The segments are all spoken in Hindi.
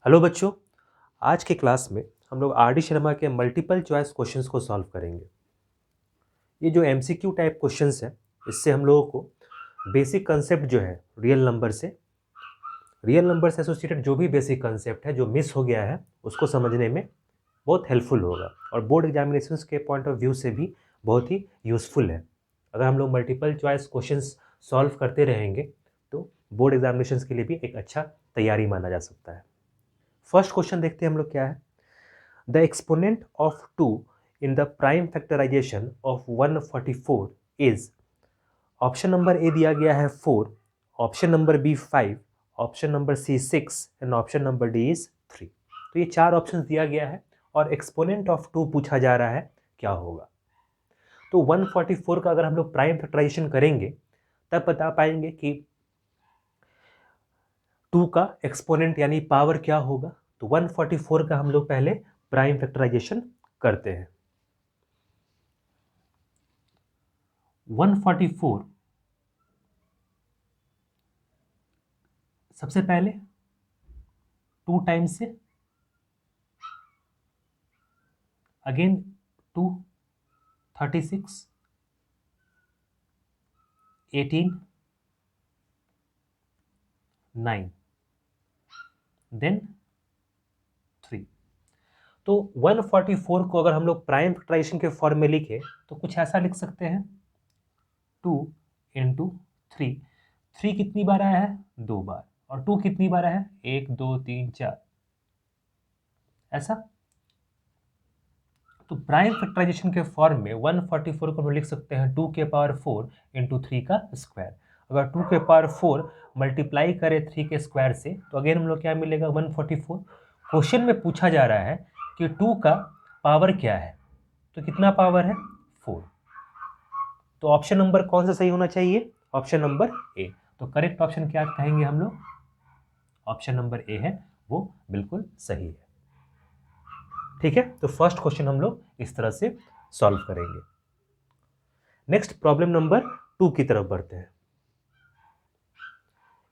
हेलो बच्चों, आज के क्लास में हम लोग आर डी शर्मा के मल्टीपल चॉइस क्वेश्चंस को सॉल्व करेंगे। ये जो एमसीक्यू टाइप क्वेश्चंस है, इससे हम लोगों को बेसिक कंसेप्ट जो है रियल नंबर से एसोसिएटेड जो भी बेसिक कंसेप्ट है जो मिस हो गया है उसको समझने में बहुत हेल्पफुल होगा और बोर्ड एग्जामिनेशंस के पॉइंट ऑफ व्यू से भी बहुत ही यूज़फुल है। अगर हम लोग मल्टीपल चॉइस क्वेश्चंस सॉल्व करते रहेंगे तो बोर्ड एग्जामिनेशंस के लिए भी एक अच्छा तैयारी माना जा सकता है। फर्स्ट क्वेश्चन देखते हैं हम लोग क्या है। The exponent of 2 in the prime factorization of 144 is. Option number A दिया गया है 4, option number B 5, option number C 6 and option number D is 3। तो ये चार ऑप्शन दिया गया है और एक्सपोनेंट ऑफ 2 पूछा जा रहा है क्या होगा। तो 144 का अगर हम लोग प्राइम फैक्टराइजेशन करेंगे तब बता पाएंगे कि 2 का एक्सपोनेंट यानी पावर क्या होगा। तो 144 का हम लोग पहले प्राइम फैक्टराइजेशन करते हैं। 144 सबसे पहले 2 टाइम्स से, अगेन 2, 36, 18, 9, देन 3। तो 144 को अगर हम लोग प्राइम फैक्टराइजेशन के फॉर्म में लिखे तो कुछ ऐसा लिख सकते हैं 2 इंटू 3। 3 कितनी बार आया है? 2 बार। और 2 कितनी बार आया है? 1 2 3 4। ऐसा। तो प्राइम फैक्टराइजेशन के फॉर्म में 144 को हम लिख सकते हैं 2 के पावर 4 इंटू 3 का स्क्वायर। अगर 2 के पावर 4 मल्टीप्लाई करें 3 के स्क्वायर से तो अगेन हम लोग क्या मिलेगा? 144। क्वेश्चन में पूछा जा रहा है कि 2 का पावर क्या है, तो कितना पावर है? 4। तो ऑप्शन नंबर कौन सा सही होना चाहिए? ऑप्शन नंबर ए। तो करेक्ट ऑप्शन क्या कहेंगे हम लोग? ऑप्शन नंबर ए है, वो बिल्कुल सही है। ठीक है, तो फर्स्ट क्वेश्चन हम लोग इस तरह से सॉल्व करेंगे। नेक्स्ट प्रॉब्लम नंबर 2 की तरफ बढ़ते हैं।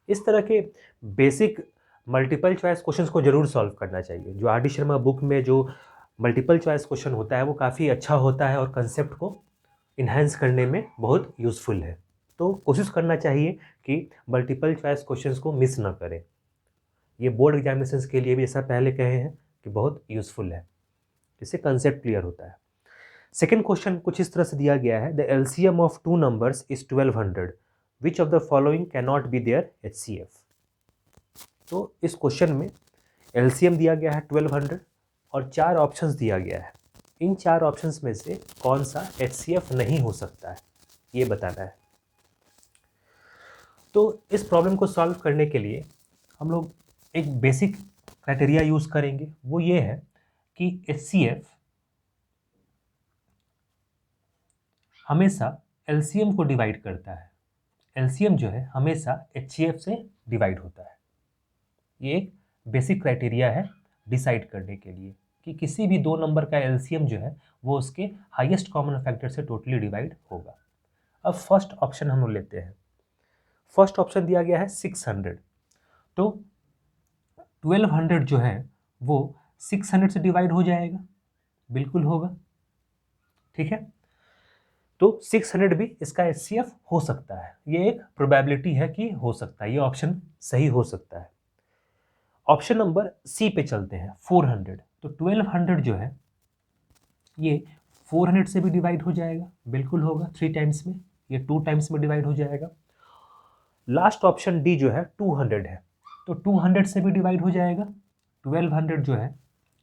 इस तरह के बेसिक मल्टीपल चॉइस क्वेश्चंस को जरूर सॉल्व करना चाहिए। जो आर डी शर्मा बुक में जो मल्टीपल चॉइस क्वेश्चन होता है वो काफ़ी अच्छा होता है और कंसेप्ट को इन्हांस करने में बहुत यूज़फुल है। तो कोशिश करना चाहिए कि मल्टीपल चॉइस क्वेश्चंस को मिस ना करें। ये बोर्ड एग्जामिनेशंस के लिए भी ऐसा पहले कहे हैं कि बहुत यूज़फुल है, इससे कंसेप्ट क्लियर होता है। सेकेंड क्वेश्चन कुछ इस तरह से दिया गया है। The LCM of 2 numbers is 1200, which of the following can not be there HCF. तो इस क्वेश्चन में एलसीएम दिया गया है 1200 और 4 ऑप्शंस दिया गया है। इन 4 ऑप्शंस में से कौन सा एचसीएफ नहीं हो सकता है, ये बताना है। तो इस प्रॉब्लम को सॉल्व करने के लिए हम लोग एक बेसिक क्राइटेरिया यूज़ करेंगे। वो ये है कि एचसीएफ हमेशा एलसीएम को डिवाइड करता है। एलसीएम जो है हमेशा एचसीएफ से डिवाइड होता है। ये एक बेसिक क्राइटेरिया है डिसाइड करने के लिए कि किसी भी 2 नंबर का एलसीएम जो है वो उसके हाईएस्ट कॉमन फैक्टर से टोटली डिवाइड होगा। अब फर्स्ट ऑप्शन हम लोग लेते हैं। फर्स्ट ऑप्शन दिया गया है 600। तो 1200 जो है वो 600 से डिवाइड हो जाएगा, बिल्कुल होगा। ठीक है, तो 600 भी इसका एचसीएफ हो सकता है। ये एक प्रोबेबिलिटी है कि हो सकता है, ये ऑप्शन सही हो सकता है। ऑप्शन नंबर सी पे चलते हैं, 400। तो 1200 जो है ये 400 से भी डिवाइड हो जाएगा, बिल्कुल होगा 3 टाइम्स में, ये 2 टाइम्स में डिवाइड हो जाएगा। लास्ट ऑप्शन डी जो है 200 है, तो 200 से भी डिवाइड हो जाएगा। 1200 जो है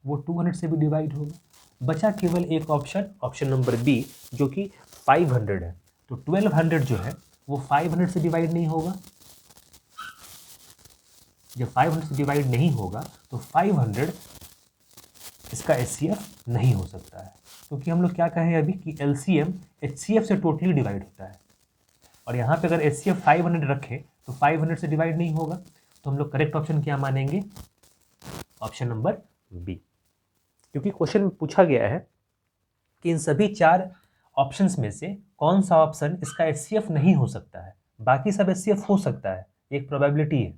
वो 200 से भी डिवाइड होगा। बचा केवल एक ऑप्शन, ऑप्शन नंबर बी, जो कि 500 है। तो 1200 जो है वो 500 से डिवाइड नहीं होगा। जब 500 से डिवाइड नहीं होगा तो 500 इसका एचसीएफ नहीं हो सकता है, क्योंकि हम लोग क्या कहें अभी कि एलसीएम एचसीएफ से टोटली डिवाइड होता है। और यहाँ पे अगर एचसीएफ 500 रखें तो 500 से डिवाइड नहीं होगा। तो हम लोग करेक्ट ऑप्शन क्या मानेंगे? ऑप्शन नंबर बी, क्योंकि क्वेश्चन में पूछा गया है कि इन सभी 4 ऑप्शंस में से कौन सा ऑप्शन इसका एचसीएफ नहीं हो सकता है। बाकी सब एचसीएफ हो सकता है, एक प्रोबेबिलिटी है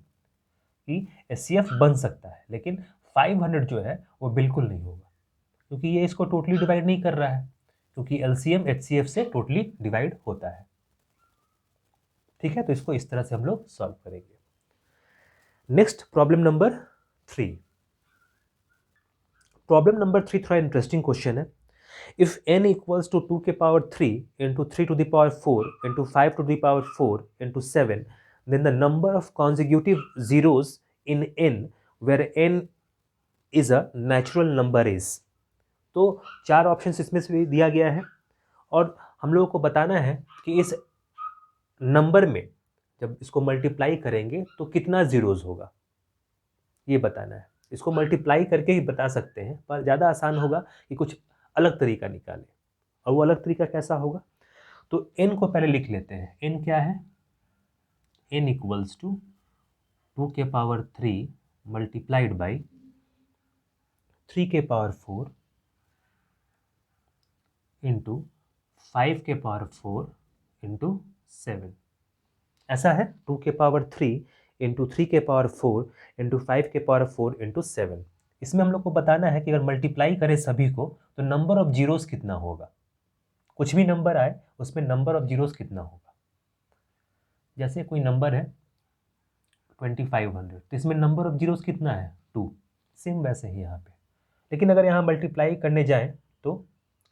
कि एचसीएफ बन सकता है, लेकिन 500 जो है वो बिल्कुल नहीं होगा, क्योंकि ये इसको टोटली डिवाइड नहीं कर रहा है, क्योंकि एलसीएम एचसीएफ से टोटली डिवाइड होता है। ठीक है, तो इसको इस तरह से हम लोग सॉल्व करेंगे। Next problem number 3। Problem number 3 थोड़ा इंटरेस्टिंग क्वेश्चन है। इफ n इक्वल्स टू 2 के power 3 into 3 to the power 4 into 5 to the power 4 into 7, then the number of consecutive zeros in n where n is a natural number is. तो 4 ऑप्शन इसमें से दिया गया है और हम लोगों को बताना है कि इस नंबर में जब इसको मल्टीप्लाई करेंगे तो कितना जीरोस होगा, ये बताना है। इसको मल्टीप्लाई करके ही बता सकते हैं, पर ज़्यादा आसान होगा कि कुछ अलग तरीका निकालें। और वो अलग तरीका कैसा होगा, तो n को पहले लिख लेते हैं। n क्या है, n इक्वल्स टू 2 के पावर 3 मल्टीप्लाइड बाई 3 के पावर 4 इंटू 5 के पावर 4 इंटू 7। ऐसा है, 2 के पावर 3 इंटू 3 के पावर 4 इंटू 5 के पावर 4 इंटू 7। इसमें हम लोग को बताना है कि अगर मल्टीप्लाई करें सभी को तो नंबर ऑफ जीरोस कितना होगा। कुछ भी नंबर आए उसमें नंबर ऑफ जीरोस कितना होगा। जैसे कोई नंबर है 2500, तो इसमें नंबर ऑफ जीरोस कितना है 2। सेम वैसे ही यहाँ पे, लेकिन अगर यहाँ मल्टीप्लाई करने जाए तो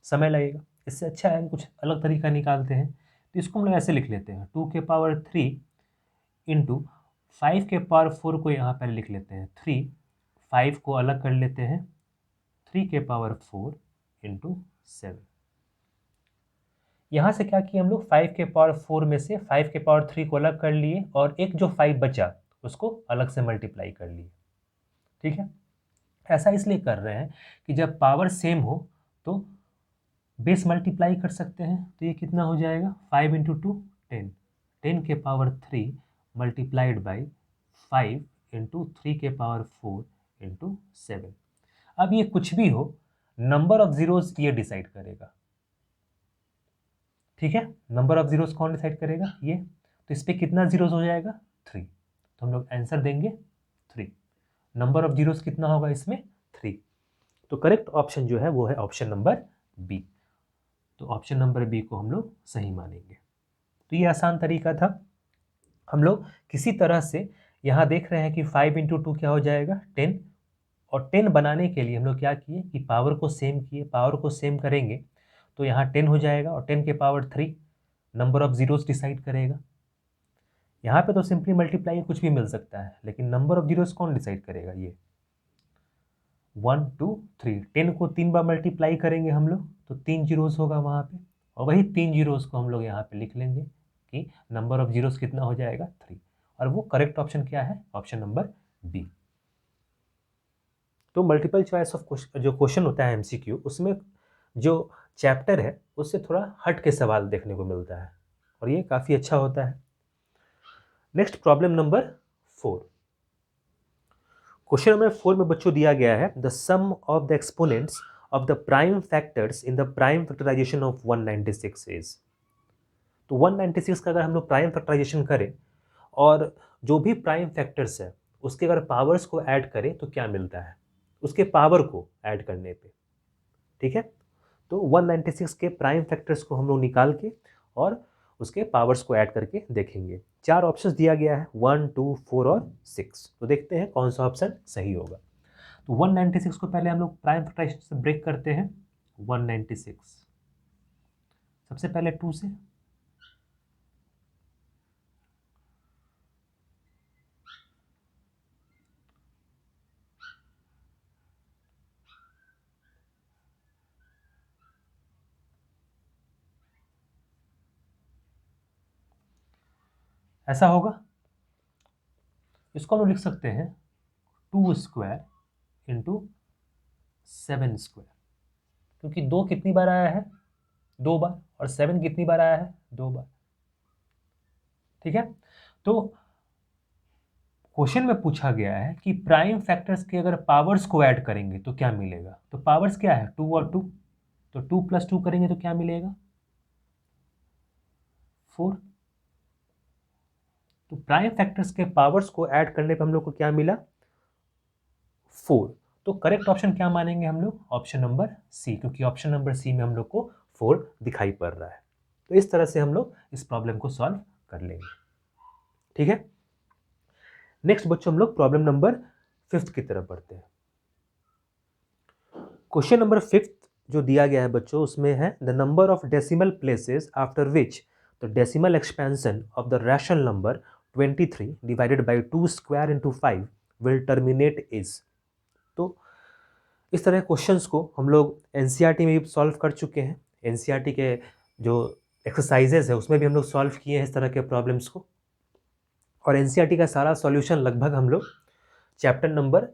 समय लगेगा। इससे अच्छा है कुछ अलग तरीका निकालते हैं। तो इसको हम लोग ऐसे लिख लेते हैं, 2 के पावर 3 इंटू 5 के पावर 4 को यहाँ पर लिख लेते हैं 3, 5 को अलग कर लेते हैं 3 के पावर 4 इंटू 7। यहाँ से क्या किया हम लोग, 5 के पावर 4 में से 5 के पावर 3 को अलग कर लिए और एक जो 5 बचा उसको अलग से मल्टीप्लाई कर लिए। ठीक है, ऐसा इसलिए कर रहे हैं कि जब पावर सेम हो तो बेस मल्टीप्लाई कर सकते हैं। तो ये कितना हो जाएगा, 5 इंटू 2 10, 10 के पावर 3 मल्टीप्लाइड बाई 5 इंटू 3 के पावर 4 इंटू 7। अब ये कुछ भी हो, नंबर ऑफ जीरोस ये डिसाइड करेगा। ठीक है, नंबर ऑफ जीरोस कौन डिसाइड करेगा, ये। तो इस पर कितना जीरोस हो जाएगा 3, तो हम लोग आंसर देंगे 3। नंबर ऑफ जीरोस कितना होगा इसमें 3। तो करेक्ट ऑप्शन जो है वो है ऑप्शन नंबर बी। तो ऑप्शन नंबर बी को हम लोग सही मानेंगे। तो ये आसान तरीका था। हम लोग किसी तरह से यहाँ देख रहे हैं कि 5 इंटू 2 क्या हो जाएगा 10, और 10 बनाने के लिए हम लोग क्या किए कि पावर को सेम किए। पावर को सेम करेंगे तो यहाँ 10 हो जाएगा और 10 के power 3 number of zeros decide करेगा। यहाँ पे तो सिंपली मल्टीप्लाई कुछ भी मिल सकता है, लेकिन नंबर ऑफ जीरोस कौन डिसाइड करेगा, ये 1 2 3। 10 को 3 बार मल्टीप्लाई करेंगे हम लोग तो 3 जीरोस होगा वहाँ पे, और वही 3 जीरोस को हम लोग यहाँ पे लिख लेंगे कि नंबर ऑफ जीरोस कितना हो जाएगा 3। और वो करेक्ट ऑप्शन क्या है, ऑप्शन नंबर बी। तो मल्टीपल चॉइस ऑफ जो क्वेश्चन होता है एमसीक्यू, उसमें जो चैप्टर है उससे थोड़ा हट के सवाल देखने को मिलता है और ये काफ़ी अच्छा होता है। Next problem number 4। Question number 4 में बच्चों दिया गया है the sum of the exponents of the prime factors in the prime factorization of 196 is. तो 196 का अगर हम लोग प्राइम फैक्टराइजेशन करें और जो भी प्राइम फैक्टर्स है उसके अगर पावर्स को ऐड करें तो क्या मिलता है, उसके पावर को ऐड करने पे। ठीक है, तो 196 के प्राइम फैक्टर्स को हम लोग निकाल के और उसके पावर्स को ऐड करके देखेंगे। 4 ऑप्शंस दिया गया है 1 2 4 और 6। तो देखते हैं कौन सा ऑप्शन सही होगा। तो 196 को पहले हम लोग प्राइम फैक्टराइजेशन से ब्रेक करते हैं। 196 सबसे पहले 2 से, ऐसा होगा। इसको हम लोग लिख सकते हैं 2 स्क्वायर इंटू 7 स्क्वायर, क्योंकि 2 कितनी बार आया है 2 बार, और 7 कितनी बार आया है 2 बार। ठीक है, तो क्वेश्चन में पूछा गया है कि प्राइम फैक्टर्स के अगर पावर्स को ऐड करेंगे तो क्या मिलेगा। तो पावर्स क्या है 2 और 2, तो 2 + 2 करेंगे तो क्या मिलेगा 4। तो प्राइम फैक्टर्स के पावर्स को ऐड करने पर हम लोग को क्या मिला 4। तो करेक्ट ऑप्शन क्या मानेंगे हम लोग? ऑप्शन नंबर सी, क्योंकि ऑप्शन नंबर सी में हम लोग को 4 दिखाई पड़ रहा है। तो इस तरह से हम लोग इस प्रॉब्लम को सॉल्व कर लेंगे। ठीक है, नेक्स्ट बच्चों हम लोग प्रॉब्लम नंबर 5 की तरफ बढ़ते हैं। क्वेश्चन नंबर 5 जो दिया गया है बच्चों, उसमें है the number of decimal places after which the decimal expansion of the rational number 23 divided by 2 square into 5 will terminate is. तो इस तरह क्वेश्चंस को हम लोग एनसीईआरटी में भी सॉल्व कर चुके हैं। एनसीईआरटी के जो एक्सरसाइजेज है उसमें भी हम लोग सॉल्व किए हैं इस तरह के प्रॉब्लम्स को, और एनसीईआरटी का सारा सॉल्यूशन लगभग हम लोग चैप्टर नंबर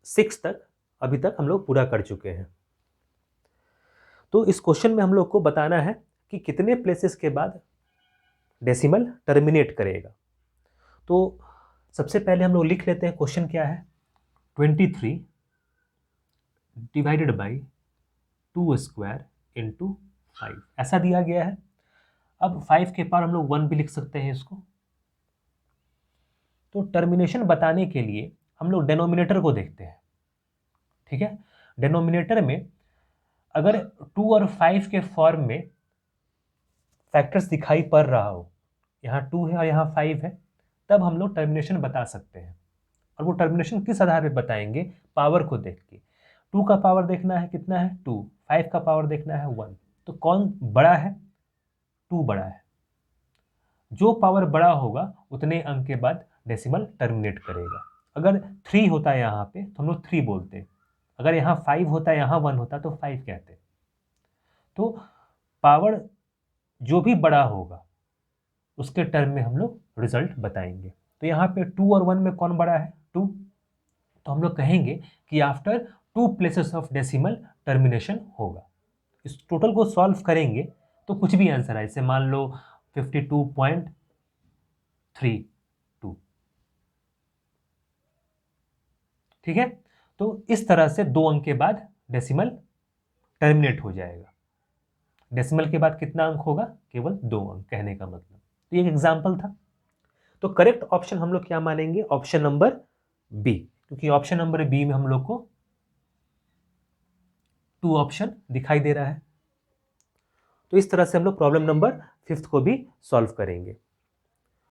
6 तक अभी तक हम लोग पूरा कर चुके हैं। तो इस क्वेश्चन में हम लोग को बताना है कि कितने प्लेसेस के बाद डेसिमल टर्मिनेट करेगा। तो सबसे पहले हम लोग लिख लेते हैं क्वेश्चन क्या है। 23 डिवाइडेड बाई 2 स्क्वायर इंटू 5 ऐसा दिया गया है। अब 5 के पार हम लोग 1 भी लिख सकते हैं इसको। तो टर्मिनेशन बताने के लिए हम लोग डेनोमिनेटर को देखते हैं। ठीक है, डेनोमिनेटर में अगर 2 और 5 के फॉर्म में फैक्टर्स दिखाई पड़ रहा हो, यहाँ 2 है और यहाँ 5 है, तब हम लोग टर्मिनेशन बता सकते हैं। और वो टर्मिनेशन किस आधार पर बताएंगे? पावर को देख के। 2 का पावर देखना है कितना है 2, 5 का पावर देखना है 1। तो कौन बड़ा है? 2 बड़ा है। जो पावर बड़ा होगा उतने अंक के बाद डेसिमल टर्मिनेट करेगा। अगर 3 होता है यहाँ पे तो हम लोग 3 बोलते, अगर यहाँ 5 होता है यहाँ 1 होता तो 5 कहते। तो पावर जो भी बड़ा होगा उसके टर्म में हम लोग रिजल्ट बताएंगे। तो यहाँ पे 2 और 1 में कौन बड़ा है? 2। तो हम लोग कहेंगे कि after 2 places of decimal termination होगा। इस टोटल को सॉल्व करेंगे तो कुछ भी आंसर है, जैसे मान लो 52.32। ठीक है, तो इस तरह से 2 अंक के बाद डेसिमल टर्मिनेट हो जाएगा। डेसिमल के बाद कितना अंक होगा? केवल 2 अंक, कहने का मतलब। तो ये एक एग्जाम्पल था। तो करेक्ट ऑप्शन हम लोग क्या मानेंगे? ऑप्शन नंबर बी, क्योंकि ऑप्शन नंबर बी में हम लोग को 2 ऑप्शन दिखाई दे रहा है। तो इस तरह से हम लोग प्रॉब्लम नंबर 5 को भी सॉल्व करेंगे।